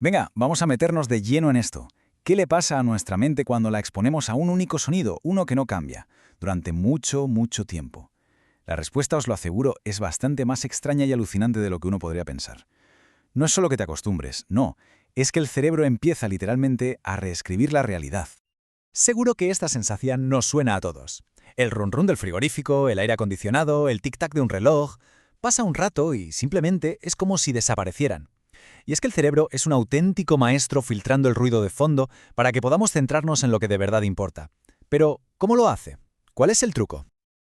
Venga, vamos a meternos de lleno en esto. ¿Qué le pasa a nuestra mente cuando la exponemos a un único sonido, uno que no cambia, durante mucho, mucho tiempo? La respuesta, os lo aseguro, es bastante más extraña y alucinante de lo que uno podría pensar. No es solo que te acostumbres, no, es que el cerebro empieza literalmente a reescribir la realidad. Seguro que esta sensación nos suena a todos. El run run del frigorífico, el aire acondicionado, el tic-tac de un reloj. Pasa un rato y simplemente es como si desaparecieran. Y es que el cerebro es un auténtico maestro filtrando el ruido de fondo para que podamos centrarnos en lo que de verdad importa. Pero, ¿cómo lo hace? ¿Cuál es el truco?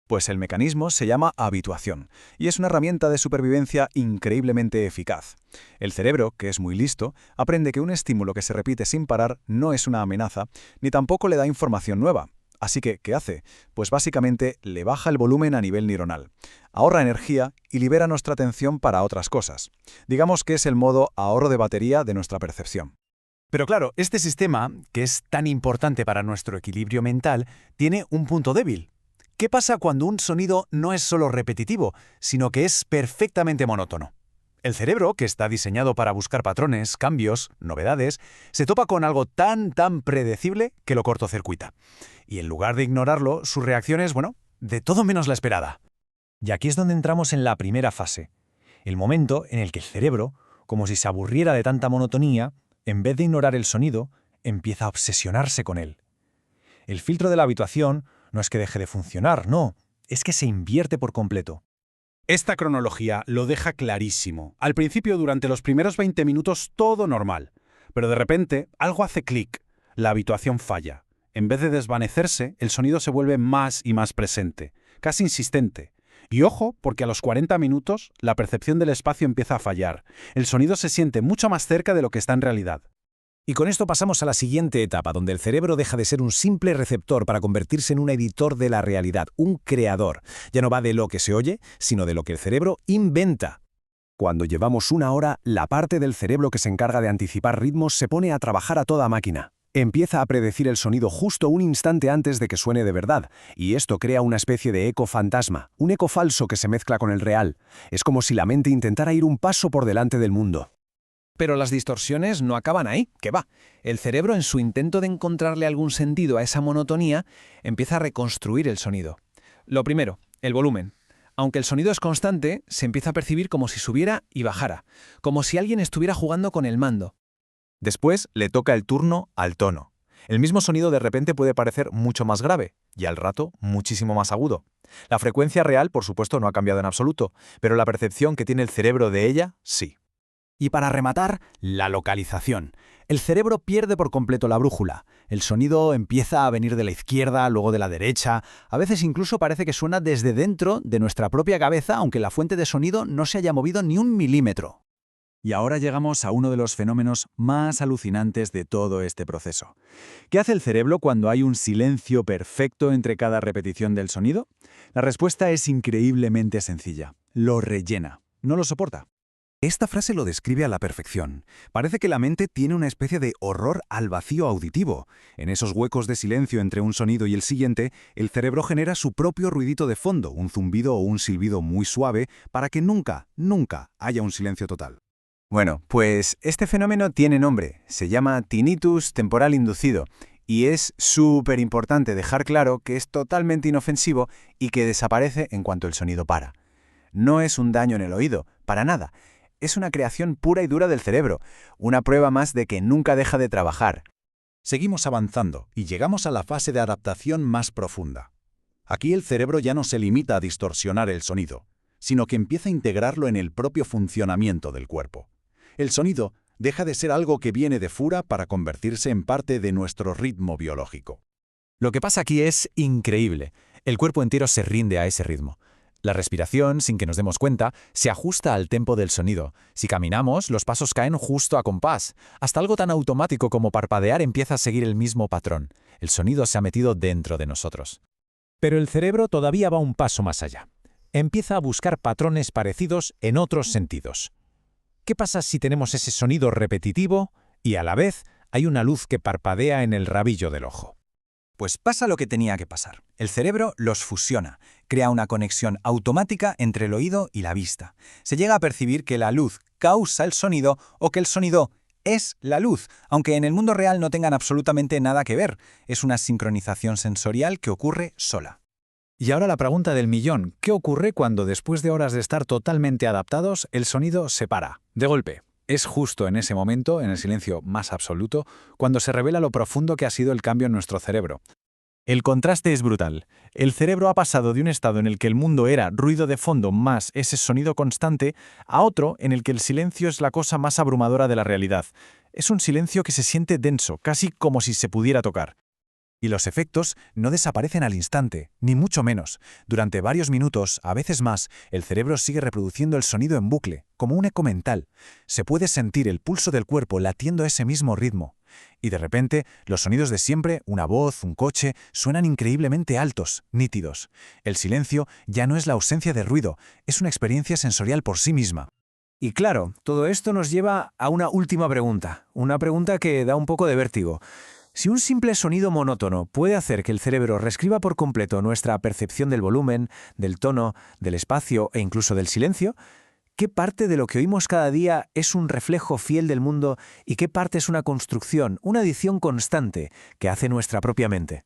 Pues el mecanismo se llama habituación, y es una herramienta de supervivencia increíblemente eficaz. El cerebro, que es muy listo, aprende que un estímulo que se repite sin parar no es una amenaza, ni tampoco le da información nueva. Así que, ¿qué hace? Pues básicamente le baja el volumen a nivel neuronal, ahorra energía y libera nuestra atención para otras cosas. Digamos que es el modo ahorro de batería de nuestra percepción. Pero claro, este sistema, que es tan importante para nuestro equilibrio mental, tiene un punto débil. ¿Qué pasa cuando un sonido no es solo repetitivo, sino que es perfectamente monótono? El cerebro, que está diseñado para buscar patrones, cambios, novedades, se topa con algo tan predecible que lo cortocircuita. Y en lugar de ignorarlo, su reacción es, de todo menos la esperada. Y aquí es donde entramos en la primera fase. El momento en el que el cerebro, como si se aburriera de tanta monotonía, en vez de ignorar el sonido, empieza a obsesionarse con él. El filtro de la habituación no es que deje de funcionar, no, es que se invierte por completo. Esta cronología lo deja clarísimo. Al principio, durante los primeros 20 minutos, todo normal. Pero de repente, algo hace clic. La habituación falla. En vez de desvanecerse, el sonido se vuelve más y más presente, casi insistente. Y ojo, porque a los 40 minutos, la percepción del espacio empieza a fallar. El sonido se siente mucho más cerca de lo que está en realidad. Y con esto pasamos a la siguiente etapa, donde el cerebro deja de ser un simple receptor para convertirse en un editor de la realidad, un creador. Ya no va de lo que se oye, sino de lo que el cerebro inventa. Cuando llevamos una hora, la parte del cerebro que se encarga de anticipar ritmos se pone a trabajar a toda máquina. Empieza a predecir el sonido justo un instante antes de que suene de verdad, y esto crea una especie de eco fantasma, un eco falso que se mezcla con el real. Es como si la mente intentara ir un paso por delante del mundo. Pero las distorsiones no acaban ahí, ¿qué va? El cerebro, en su intento de encontrarle algún sentido a esa monotonía, empieza a reconstruir el sonido. Lo primero, el volumen. Aunque el sonido es constante, se empieza a percibir como si subiera y bajara, como si alguien estuviera jugando con el mando. Después le toca el turno al tono. El mismo sonido de repente puede parecer mucho más grave, y al rato muchísimo más agudo. La frecuencia real, por supuesto, no ha cambiado en absoluto, pero la percepción que tiene el cerebro de ella, sí. Y para rematar, la localización. El cerebro pierde por completo la brújula. El sonido empieza a venir de la izquierda, luego de la derecha. A veces incluso parece que suena desde dentro de nuestra propia cabeza, aunque la fuente de sonido no se haya movido ni un milímetro. Y ahora llegamos a uno de los fenómenos más alucinantes de todo este proceso. ¿Qué hace el cerebro cuando hay un silencio perfecto entre cada repetición del sonido? La respuesta es increíblemente sencilla. Lo rellena. No lo soporta. Esta frase lo describe a la perfección. Parece que la mente tiene una especie de horror al vacío auditivo. En esos huecos de silencio entre un sonido y el siguiente, el cerebro genera su propio ruidito de fondo, un zumbido o un silbido muy suave, para que nunca haya un silencio total. Bueno, pues este fenómeno tiene nombre. Se llama tinnitus temporal inducido. Y es súper importante dejar claro que es totalmente inofensivo y que desaparece en cuanto el sonido para. No es un daño en el oído, para nada. Es una creación pura y dura del cerebro, una prueba más de que nunca deja de trabajar. Seguimos avanzando y llegamos a la fase de adaptación más profunda. Aquí el cerebro ya no se limita a distorsionar el sonido, sino que empieza a integrarlo en el propio funcionamiento del cuerpo. El sonido deja de ser algo que viene de fuera para convertirse en parte de nuestro ritmo biológico. Lo que pasa aquí es increíble. El cuerpo entero se rinde a ese ritmo. La respiración, sin que nos demos cuenta, se ajusta al tempo del sonido. Si caminamos, los pasos caen justo a compás. Hasta algo tan automático como parpadear empieza a seguir el mismo patrón. El sonido se ha metido dentro de nosotros. Pero el cerebro todavía va un paso más allá. Empieza a buscar patrones parecidos en otros sentidos. ¿Qué pasa si tenemos ese sonido repetitivo y a la vez hay una luz que parpadea en el rabillo del ojo? Pues pasa lo que tenía que pasar. El cerebro los fusiona, crea una conexión automática entre el oído y la vista. Se llega a percibir que la luz causa el sonido o que el sonido Es la luz, aunque en el mundo real no tengan absolutamente nada que ver. Es una sincronización sensorial que ocurre sola. Y ahora la pregunta del millón, ¿qué ocurre cuando después de horas de estar totalmente adaptados, el sonido se para, de golpe? Es justo en ese momento, en el silencio más absoluto, cuando se revela lo profundo que ha sido el cambio en nuestro cerebro. El contraste es brutal. El cerebro ha pasado de un estado en el que el mundo era ruido de fondo más ese sonido constante a otro en el que el silencio es la cosa más abrumadora de la realidad. Es un silencio que se siente denso, casi como si se pudiera tocar. Y los efectos no desaparecen al instante, ni mucho menos. Durante varios minutos, a veces más, el cerebro sigue reproduciendo el sonido en bucle, como un eco mental. Se puede sentir el pulso del cuerpo latiendo a ese mismo ritmo. Y de repente, los sonidos de siempre, una voz, un coche, suenan increíblemente altos, nítidos. El silencio ya no es la ausencia de ruido, es una experiencia sensorial por sí misma. Y claro, todo esto nos lleva a una última pregunta, una pregunta que da un poco de vértigo. Si un simple sonido monótono puede hacer que el cerebro reescriba por completo nuestra percepción del volumen, del tono, del espacio e incluso del silencio, ¿qué parte de lo que oímos cada día es un reflejo fiel del mundo y qué parte es una construcción, una adición constante que hace nuestra propia mente?